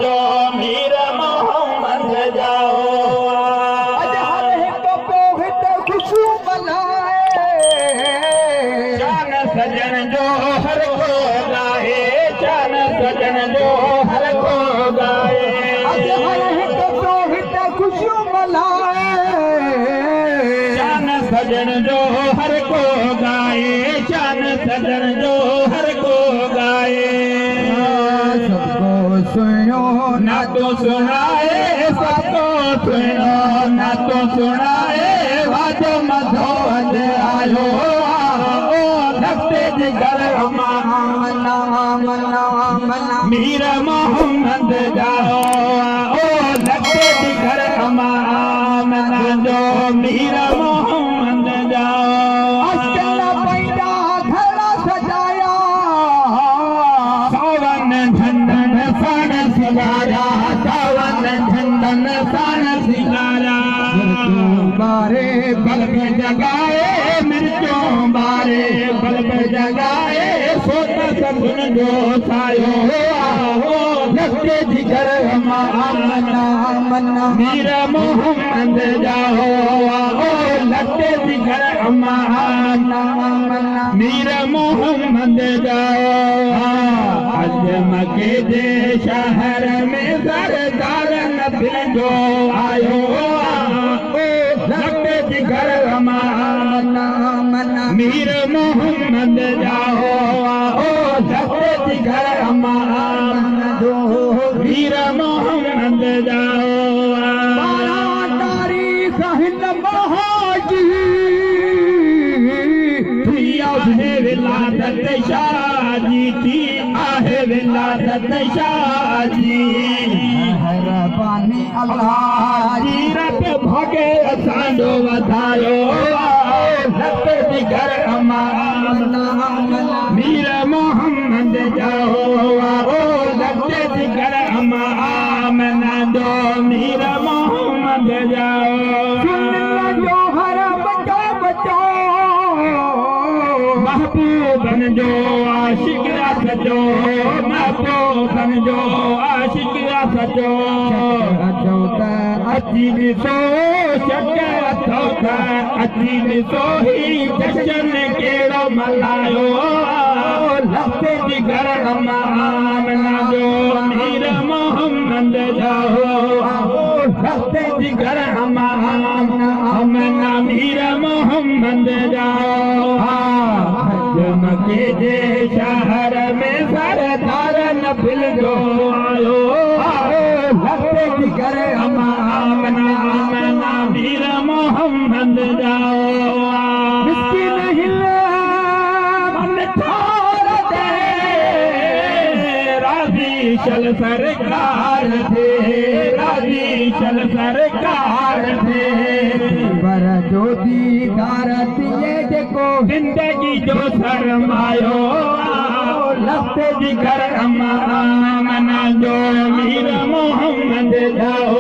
जो मीर मोहम्मद जाओ अज हर हिक पोइ हिते खुशू मनाए शान सजन जो हर को गाए शान सजन जो हर को गाए अज हर हिक पोइ हिते खुशू मनाए शान सजन जो हर को गाए शान सजन जो हर को गाए सबको सुनो ना तो सुनाए सबको सुनो ना तो सुनाए वाजो मधो आयो ओ लगते जिगर मना मना मना मीर मोहम्मद जाओ ओ लगते जिगर मना जो मीर मोहम्मद जाओ अजकल पैदा घड़ा सजाया सावन झंडन सन सिंगारा सावन झंडन सन सिंगारा बारे बल्ब जगाए मिर्चों बारे बल्ब जगाए सोत सगुन जो सायो आओ लगते जिगर मना मना मीर मोहम्मद जाओ आओ लगते जिगर मना मना मीर मोहम्मद जाओ आज मके जे शहर में सरदार नफिल जो आयो लगते जिगर मना मना मीर मोहम्मद जाओ आओ लगते जिगर जो मीर मोहम्मद जाओ तारीख हिंद महाजी थी आहे विलादत शादी थी आहे विलादत शादी मेहरबानी अल्लाह जी जीरत भागे असांजो वधायो लगते जिगर मीर मोहम्मद जाओ आओ लगते जिगर मना जो मीर मोहम्मद जाओ जो हर बचा बचा महबूबन जो आशिक सजो महबूबन जो आशिक सजो अची ॾिसो शक अथो त अची ॾिसो ही जशन कहिड़ो मल्हायो लफ़्ज़ जिगर मना जो मीर मोहम्मद जाओ लफ़्ज़ जिगर मना मीर मोहम्मद जाओ मके जे शहर में सरदार नफिल जो आयो लफ़्ज़ जिगर मना मीर मोहम्मद जाओ मिस्किन हिल मन ठार दे राज़ी चल सरकार थे राज़ी चल सरकार थे पर जो दीदार थिए जेको जिंदगी जो सरमायो लफ़्ज़ जिगर मना जो मीर मोहम्मद जाओ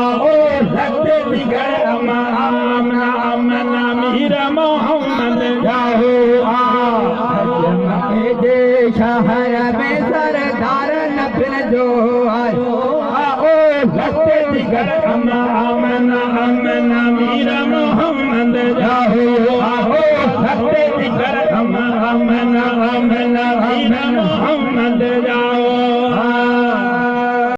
आओ लफ़्ज़ जिगर मना मीर मोहम्मद जाओ मके जे शहर में सरदार नफिल जो आयो आओ लफ़्ज़ जिगर मना मीर मोहम्मद जाओ आओ लफ़्ज़ जिगर मना मीर मोहम्मद जाओ